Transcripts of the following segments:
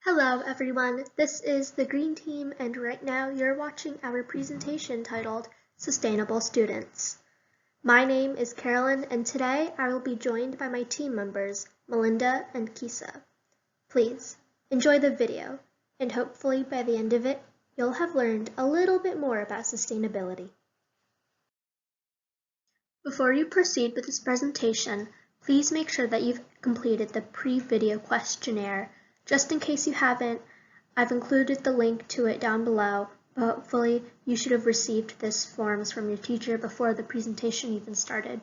Hello everyone, this is the Green Team and right now you're watching our presentation titled Sustainable Students. My name is Carolyn and today I will be joined by my team members, Melinda and Kisa. Please enjoy the video and hopefully by the end of it, you'll have learned a little bit more about sustainability. Before you proceed with this presentation, please make sure that you've completed the pre-video questionnaire. Just in case you haven't, I've included the link to it down below, but hopefully you should have received this forms from your teacher before the presentation even started.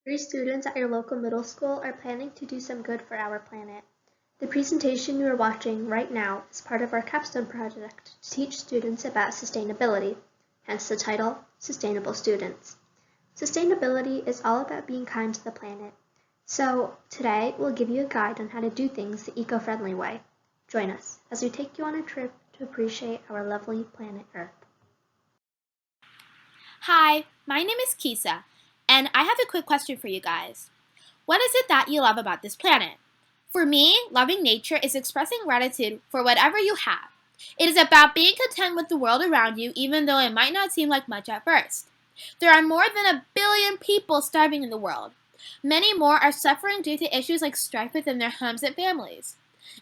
3 students at your local middle school are planning to do some good for our planet. The presentation you are watching right now is part of our capstone project to teach students about sustainability, hence the title, Sustainable Students. Sustainability is all about being kind to the planet. So today we'll give you a guide on how to do things the eco-friendly way. Join us as we take you on a trip to appreciate our lovely planet Earth. Hi, my name is Kisa, and I have a quick question for you guys. What is it that you love about this planet? For me, loving nature is expressing gratitude for whatever you have. It is about being content with the world around you even though it might not seem like much at first. There are more than 1 billion people starving in the world. Many more are suffering due to issues like strife within their homes and families.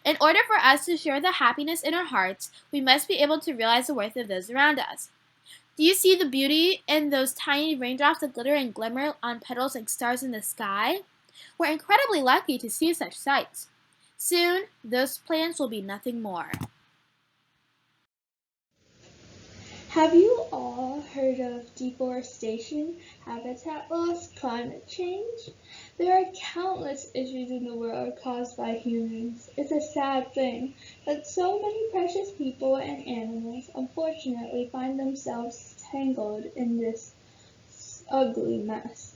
In order for us to share the happiness in our hearts, we must be able to realize the worth of those around us. Do you see the beauty in those tiny raindrops that glitter and glimmer on petals like stars in the sky? We're incredibly lucky to see such sights. Soon, those plants will be nothing more. Have you all heard of deforestation, habitat loss, climate change? There are countless issues in the world caused by humans. It's a sad thing that so many precious people and animals unfortunately find themselves tangled in this ugly mess.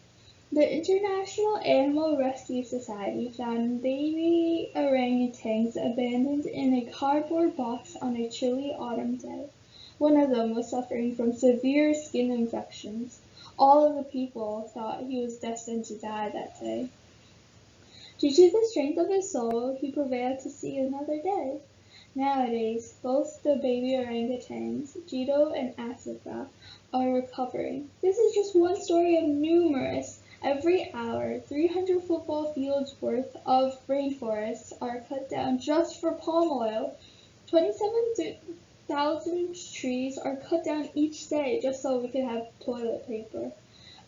The International Animal Rescue Society found baby orangutans abandoned in a cardboard box on a chilly autumn day. One of them was suffering from severe skin infections. All of the people thought he was destined to die that day. Due to the strength of his soul, he prevailed to see another day. Nowadays, both the baby orangutans, Jito and Asika, are recovering. This is just one story of numerous. Every hour, 300 football fields worth of rainforests are cut down just for palm oil. 27,000 trees are cut down each day just so we can have toilet paper.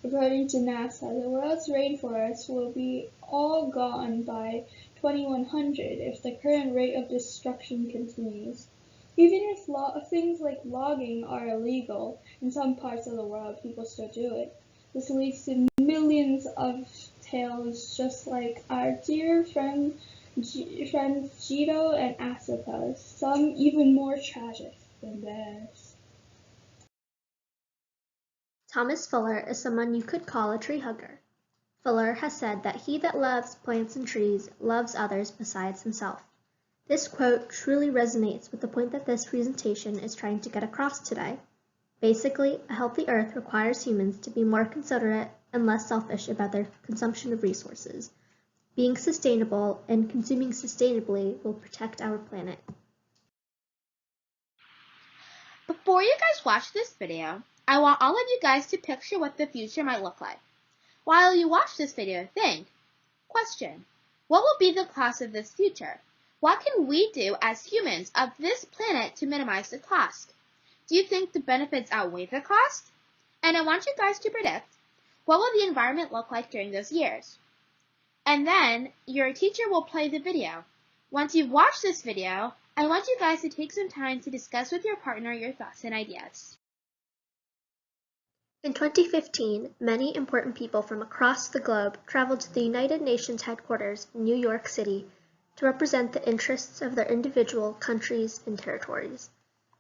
According to NASA, the world's rainforests will be all gone by 2100 if the current rate of destruction continues. Even if things like logging are illegal, in some parts of the world people still do it. This leads to millions of tales just like our dear friends Jito and Asika's, some even more tragic than theirs. Thomas Fuller is someone you could call a tree hugger. Fuller has said that he that loves plants and trees loves others besides himself. This quote truly resonates with the point that this presentation is trying to get across today. Basically, a healthy earth requires humans to be more considerate and less selfish about their consumption of resources. Being sustainable and consuming sustainably will protect our planet. Before you guys watch this video, I want all of you guys to picture what the future might look like. While you watch this video, think. Question: what will be the cost of this future? What can we do as humans of this planet to minimize the cost? Do you think the benefits outweigh the cost? And I want you guys to predict, what will the environment look like during those years? And then your teacher will play the video. Once you've watched this video, I want you guys to take some time to discuss with your partner your thoughts and ideas. In 2015, many important people from across the globe traveled to the United Nations headquarters in New York City to represent the interests of their individual countries and territories.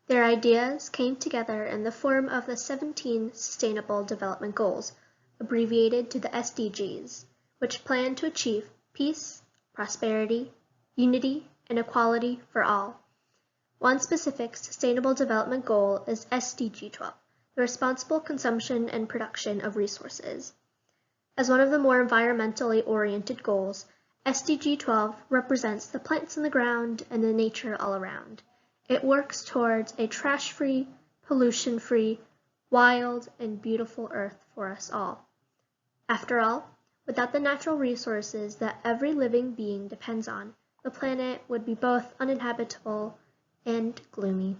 Their ideas came together in the form of the 17 Sustainable Development Goals, abbreviated to the SDGs, which plan to achieve peace, prosperity, unity, and equality for all. One specific Sustainable Development Goal is SDG 12, the responsible consumption and production of resources. As one of the more environmentally oriented goals, SDG 12 represents the plants in the ground and the nature all around. It works towards a trash-free, pollution-free, wild, and beautiful Earth for us all. After all, without the natural resources that every living being depends on, the planet would be both uninhabitable and gloomy.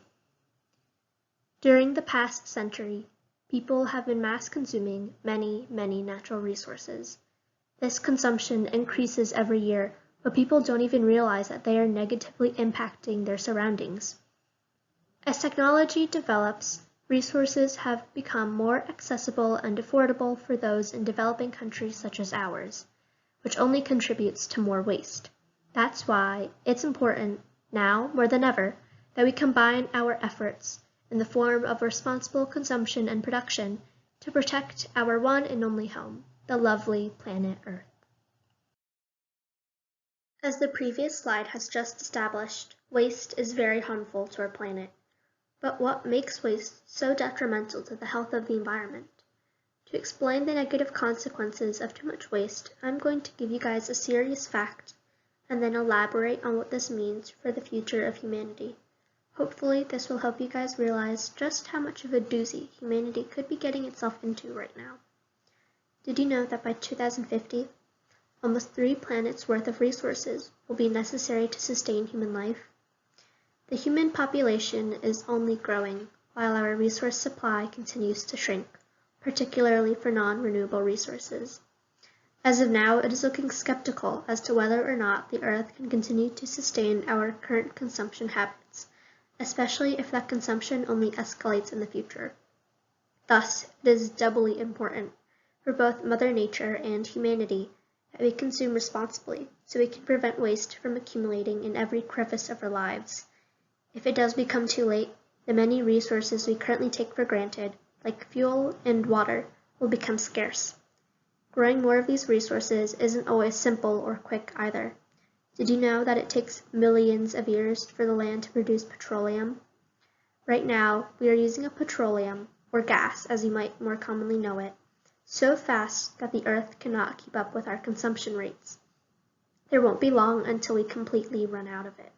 During the past century, people have been mass consuming many, many natural resources. This consumption increases every year, but people don't even realize that they are negatively impacting their surroundings. As technology develops, resources have become more accessible and affordable for those in developing countries such as ours, which only contributes to more waste. That's why it's important, now more than ever, that we combine our efforts in the form of responsible consumption and production to protect our one and only home, the lovely planet Earth. As the previous slide has just established, waste is very harmful to our planet. But what makes waste so detrimental to the health of the environment? To explain the negative consequences of too much waste, I'm going to give you guys a serious fact and then elaborate on what this means for the future of humanity. Hopefully, this will help you guys realize just how much of a doozy humanity could be getting itself into right now. Did you know that by 2050, almost 3 planets worth of resources will be necessary to sustain human life? The human population is only growing, while our resource supply continues to shrink, particularly for non-renewable resources. As of now, it is looking skeptical as to whether or not the Earth can continue to sustain our current consumption habits, especially if that consumption only escalates in the future. Thus, it is doubly important for both Mother Nature and humanity that we consume responsibly so we can prevent waste from accumulating in every crevice of our lives. If it does become too late, the many resources we currently take for granted, like fuel and water, will become scarce. Growing more of these resources isn't always simple or quick either. Did you know that it takes millions of years for the land to produce petroleum? Right now, we are using a petroleum, or gas as you might more commonly know it, so fast that the Earth cannot keep up with our consumption rates. There won't be long until we completely run out of it.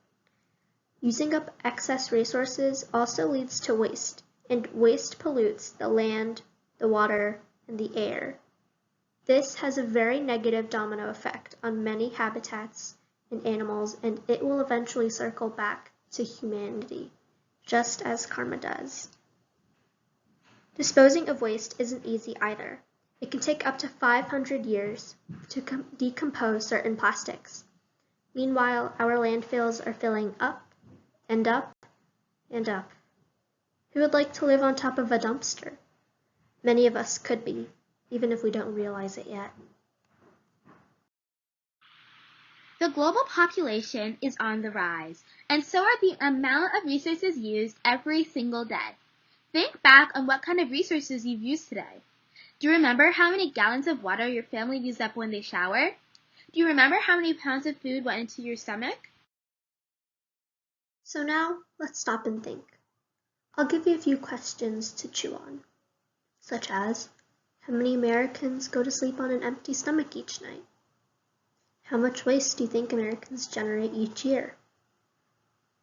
Using up excess resources also leads to waste, and waste pollutes the land, the water, and the air. This has a very negative domino effect on many habitats and animals, and it will eventually circle back to humanity, just as karma does. Disposing of waste isn't easy either. It can take up to 500 years to decompose certain plastics. Meanwhile, our landfills are filling up and up and up. Who would like to live on top of a dumpster? Many of us could be, even if we don't realize it yet. The global population is on the rise, and so are the amount of resources used every single day. Think back on what kind of resources you've used today. Do you remember how many gallons of water your family used up when they showered? Do you remember how many pounds of food went into your stomach? So now, let's stop and think. I'll give you a few questions to chew on, such as, how many Americans go to sleep on an empty stomach each night? How much waste do you think Americans generate each year?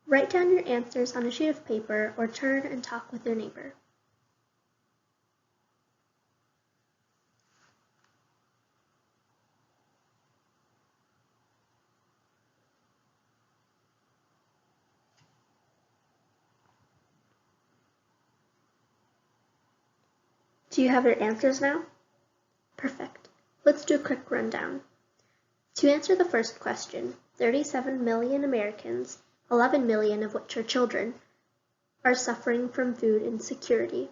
Write down your answers on a sheet of paper or turn and talk with your neighbor. Do you have your answers now? Perfect. Let's do a quick rundown. To answer the first question, 37 million Americans, 11 million of which are children, are suffering from food insecurity.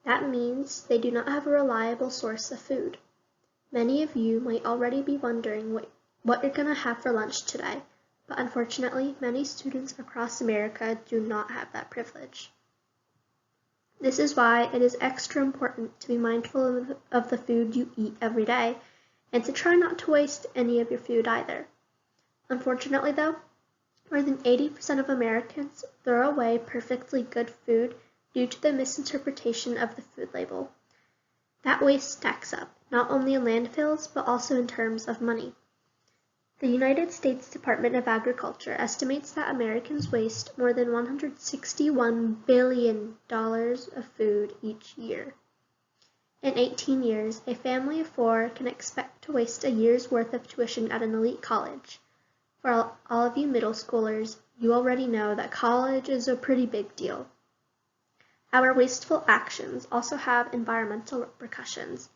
That means they do not have a reliable source of food. Many of you might already be wondering what you're going to have for lunch today, but unfortunately, many students across America do not have that privilege. This is why it is extra important to be mindful of the food you eat every day, and to try not to waste any of your food either. Unfortunately though, more than 80% of Americans throw away perfectly good food due to the misinterpretation of the food label. That waste stacks up, not only in landfills, but also in terms of money. The United States Department of Agriculture estimates that Americans waste more than $161 billion of food each year. In 18 years, a family of 4 can expect to waste a year's worth of tuition at an elite college. For all of you middle schoolers, you already know that college is a pretty big deal. Our wasteful actions also have environmental repercussions.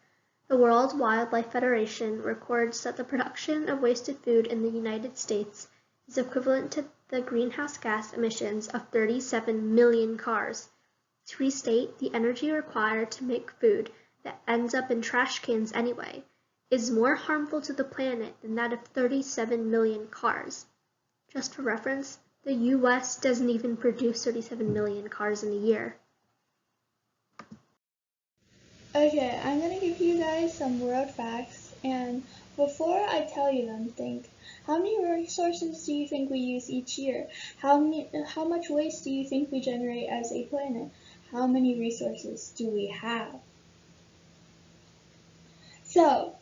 The World Wildlife Federation records that the production of wasted food in the United States is equivalent to the greenhouse gas emissions of 37 million cars. To restate, the energy required to make food that ends up in trash cans anyway is more harmful to the planet than that of 37 million cars. Just for reference, the US doesn't even produce 37 million cars in a year. Okay, I'm going to give you guys some world facts, and before I tell you them, think, how many resources do you think we use each year? How much waste do you think we generate as a planet? How many resources do we have? So,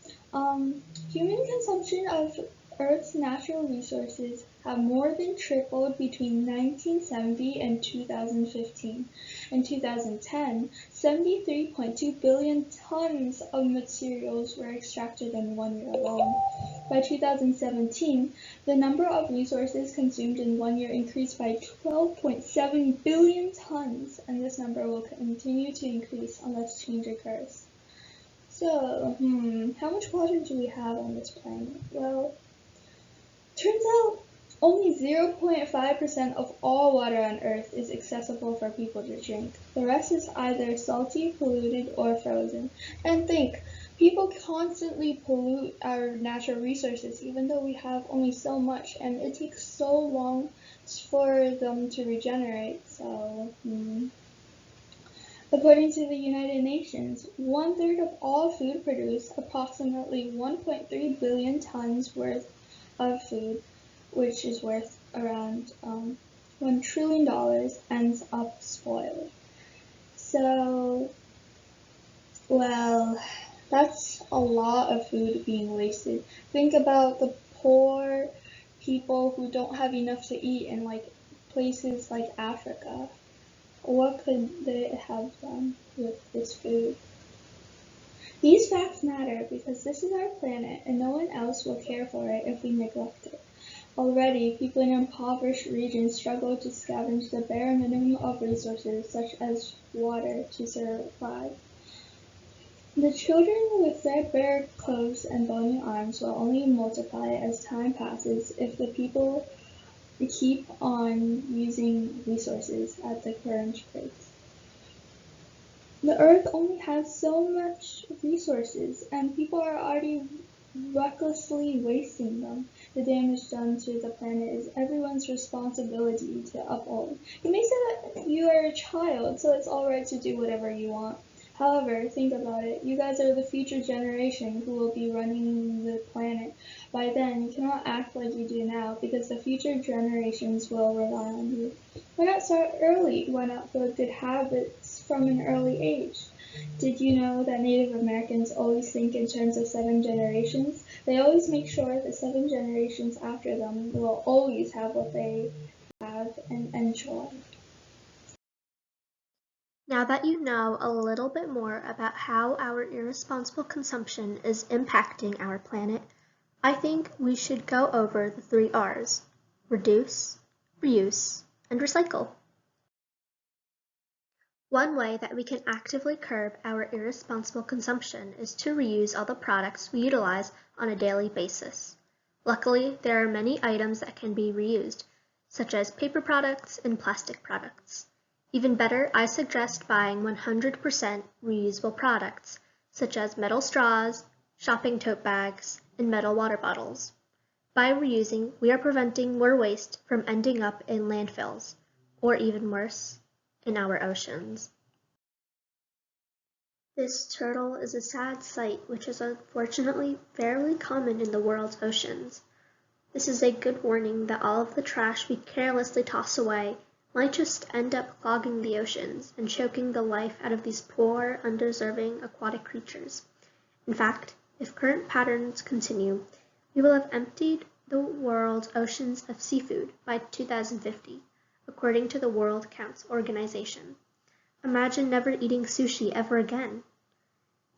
human consumption of Earth's natural resources have more than tripled between 1970 and 2015. In 2010, 73.2 billion tons of materials were extracted in 1 year alone. By 2017, the number of resources consumed in 1 year increased by 12.7 billion tons, and this number will continue to increase unless change occurs. So, how much water do we have on this planet? Well, turns out only 0.5% of all water on Earth is accessible for people to drink. The rest is either salty, polluted, or frozen. And think, people constantly pollute our natural resources even though we have only so much, and it takes so long for them to regenerate. So, According to the United Nations, 1/3 of all food produced, approximately 1.3 billion tons worth of food, which is worth around $1 trillion, ends up spoiled. So, well, that's a lot of food being wasted. Think about the poor people who don't have enough to eat in places like Africa. What could they have done with this food? These facts matter because this is our planet and no one else will care for it if we neglect it. Already, people in impoverished regions struggle to scavenge the bare minimum of resources such as water to survive. The children with threadbare clothes and bony arms will only multiply as time passes if the people keep on using resources at the current rate. The Earth only has so much resources, and people are already recklessly wasting them. The damage done to the planet is everyone's responsibility to uphold. You may say that you are a child, so it's alright to do whatever you want. However, think about it. You guys are the future generation who will be running the planet. By then, you cannot act like you do now because the future generations will rely on you. Why not start early? Why not build good habits from an early age? Did you know that Native Americans always think in terms of 7 generations? They always make sure that 7 generations after them will always have what they have and enjoy. Now that you know a little bit more about how our irresponsible consumption is impacting our planet, I think we should go over the 3 R's: reduce, reuse, and recycle. One way that we can actively curb our irresponsible consumption is to reuse all the products we utilize on a daily basis. Luckily, there are many items that can be reused, such as paper products and plastic products. Even better, I suggest buying 100% reusable products, such as metal straws, shopping tote bags, and metal water bottles. By reusing, we are preventing more waste from ending up in landfills, or even worse, in our oceans. This turtle is a sad sight which is unfortunately fairly common in the world's oceans. This is a good warning that all of the trash we carelessly toss away might just end up clogging the oceans and choking the life out of these poor, undeserving aquatic creatures. In fact, if current patterns continue, we will have emptied the world's oceans of seafood by 2050, according to the World Counts Organization. Imagine never eating sushi ever again.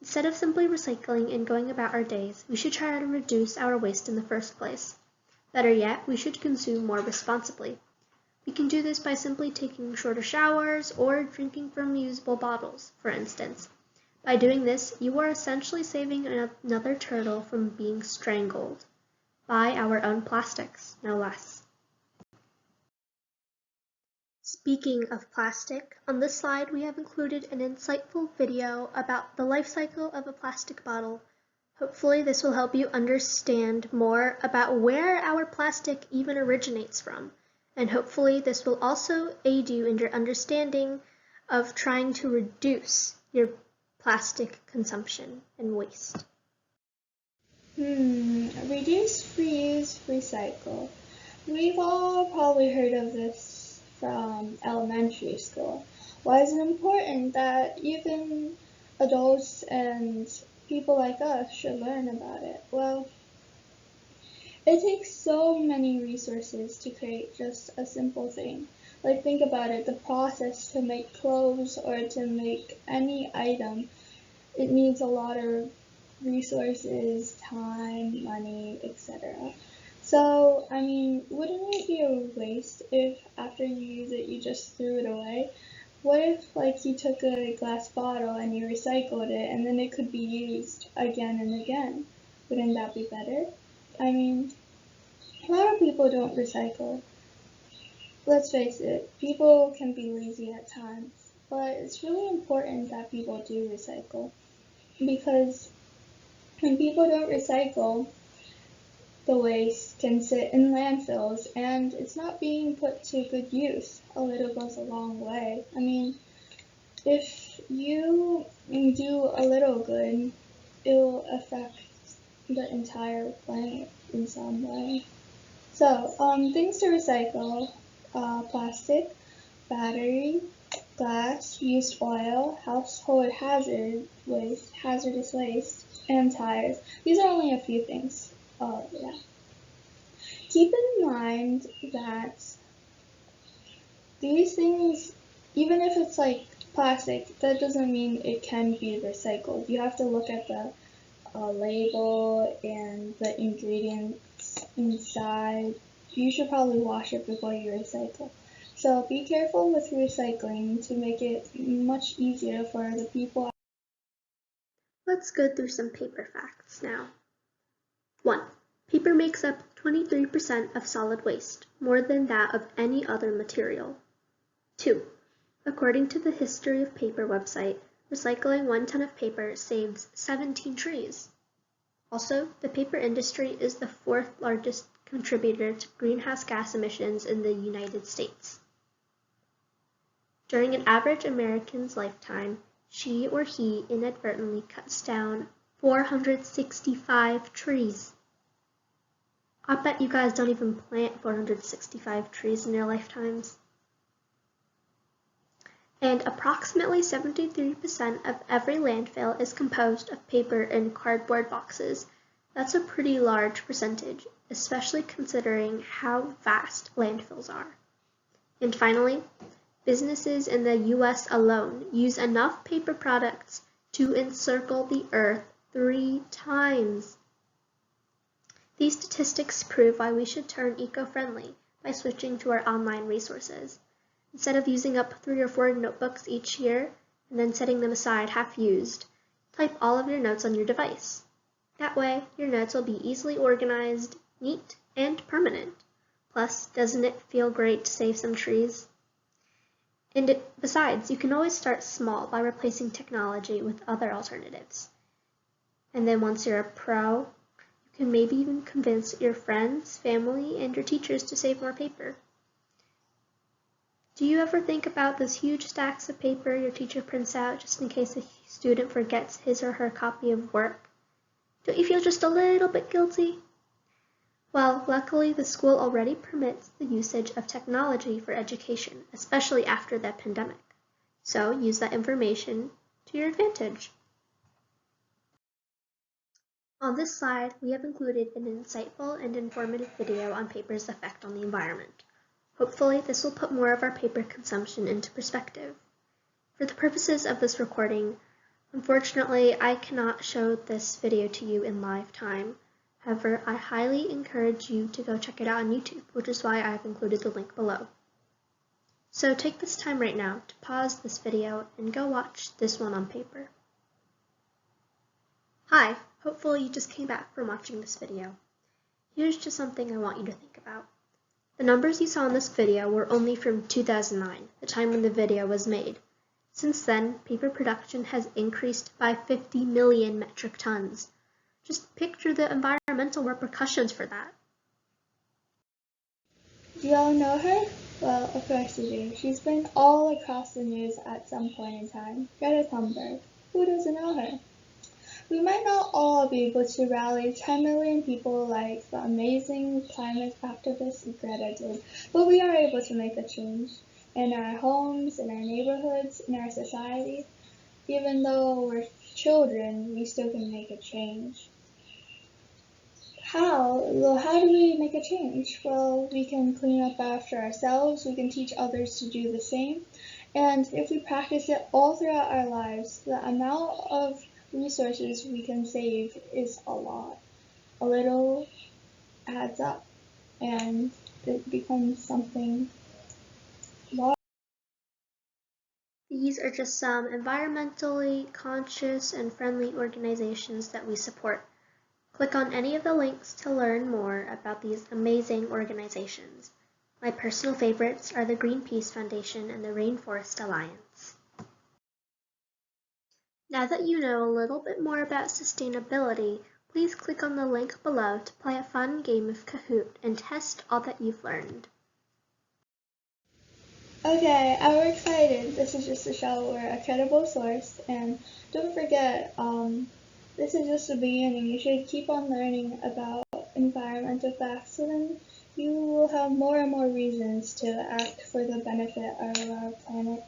Instead of simply recycling and going about our days, we should try to reduce our waste in the first place. Better yet, we should consume more responsibly. We can do this by simply taking shorter showers or drinking from reusable bottles, for instance. By doing this, you are essentially saving another turtle from being strangled by our own plastics, no less. Speaking of plastic, on this slide we have included an insightful video about the life cycle of a plastic bottle. Hopefully this will help you understand more about where our plastic even originates from, and hopefully this will also aid you in your understanding of trying to reduce your plastic consumption and waste. Reduce, reuse, recycle. We've all probably heard of this from elementary school. Why is it important that even adults and people like us should learn about it? Well, it takes so many resources to create just a simple thing. Like, think about it, the process to make clothes or to make any item, it needs a lot of resources, time, money, etc. So, I mean, wouldn't it be a waste if after you use it, you just threw it away? What if, like, you took a glass bottle and you recycled it and then it could be used again and again? Wouldn't that be better? I mean, a lot of people don't recycle. Let's face it, people can be lazy at times, but it's really important that people do recycle, because when people don't recycle, the waste can sit in landfills and it's not being put to good use. A little goes a long way. I mean, if you do a little good, it will affect the entire planet in some way. So, things to recycle: plastic, battery, glass, used oil, household hazardous waste, and tires. These are only a few things. Keep in mind that these things, even if it's like plastic, that doesn't mean it can be recycled. You have to look at the label and the ingredients inside. You should probably wash it before you recycle. So be careful with recycling to make it much easier for the people. Let's go through some paper facts now. 1. Paper makes up 23% of solid waste, more than that of any other material. 2. According to the History of Paper website, recycling 1 ton of paper saves 17 trees. Also, the paper industry is the 4th largest contributor to greenhouse gas emissions in the United States. During an average American's lifetime, she or he inadvertently cuts down 465 trees. I bet you guys don't even plant 465 trees in your lifetimes. And approximately 73% of every landfill is composed of paper and cardboard boxes. That's a pretty large percentage, especially considering how vast landfills are. And finally, businesses in the US alone use enough paper products to encircle the Earth 3 times. These statistics prove why we should turn eco-friendly by switching to our online resources. Instead of using up 3 or 4 notebooks each year and then setting them aside half-used, type all of your notes on your device. That way, your notes will be easily organized, neat, and permanent. Plus, doesn't it feel great to save some trees? And besides, you can always start small by replacing technology with other alternatives. And then once you're a pro, you can maybe even convince your friends, family, and your teachers to save more paper. Do you ever think about those huge stacks of paper your teacher prints out just in case a student forgets his or her copy of work? Don't you feel just a little bit guilty? Well, luckily the school already permits the usage of technology for education, especially after the pandemic. So use that information to your advantage. On this slide, we have included an insightful and informative video on paper's effect on the environment. Hopefully, this will put more of our paper consumption into perspective. For the purposes of this recording, unfortunately, I cannot show this video to you in live time. However, I highly encourage you to go check it out on YouTube, which is why I have included the link below. So take this time right now to pause this video and go watch this one on paper. Hi, hopefully you just came back from watching this video. Here's just something I want you to think about. The numbers you saw in this video were only from 2009, the time when the video was made. Since then, paper production has increased by 50 million metric tons. Just picture the environmental repercussions for that. Do y'all know her? Well, of course you do. She's been all across the news at some point in time. Greta Thunberg. Who doesn't know her? We might not all be able to rally 10 million people like the amazing climate activist Greta did, but we are able to make a change in our homes, in our neighborhoods, in our society. Even though we're children, we still can make a change. How? Well, how do we make a change? Well, we can clean up after ourselves, we can teach others to do the same, and if we practice it all throughout our lives, the amount of resources we can save is a lot. A little adds up, and it becomes something large. These are just some environmentally conscious and friendly organizations that we support. Click on any of the links to learn more about these amazing organizations. My personal favorites are the Greenpeace Foundation and the Rainforest Alliance. Now that you know a little bit more about sustainability, please click on the link below to play a fun game of Kahoot and test all that you've learned. Okay, I'm excited. This is just to show we're a credible source, and don't forget, this is just the beginning. You should keep on learning about environmental facts, so then you will have more and more reasons to act for the benefit of our planet.